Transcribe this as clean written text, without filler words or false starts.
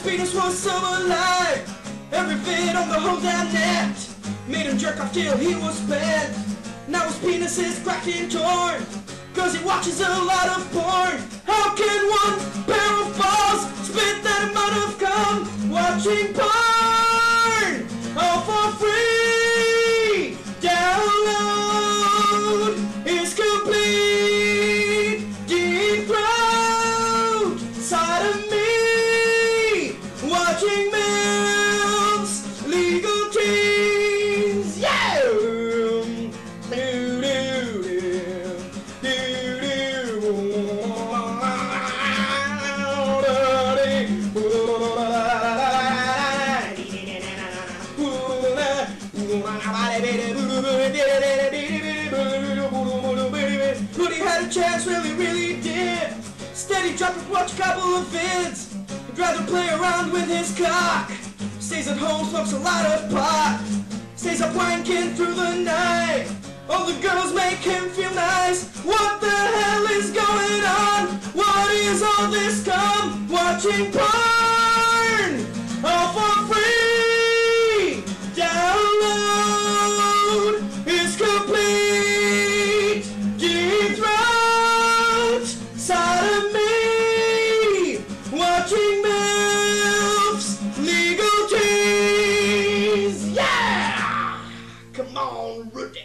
penis was so alive. Every vid on the whole damn net made him jerk off till he was spent. Now his penis is cracked and torn, cause he watches a lot of porn. How can one pair of balls spit that amount of cum watching porn? All for free. Download is complete. Deep throat sodomy, watching MILFs, legal teens. Yeah. Rudi had a chance, really did. Steady drop and watch a couple of vids. He'd rather play around with his cock. Stays at home, smokes a lot of pot. Stays up wanking through the night. All the girls make him feel nice. What the hell is going on? What is all this cum? Watching porn, all for free. Download is complete. Deep throat sodomy, watching MILFs, legal teens. Yeah! Come on, Rudi.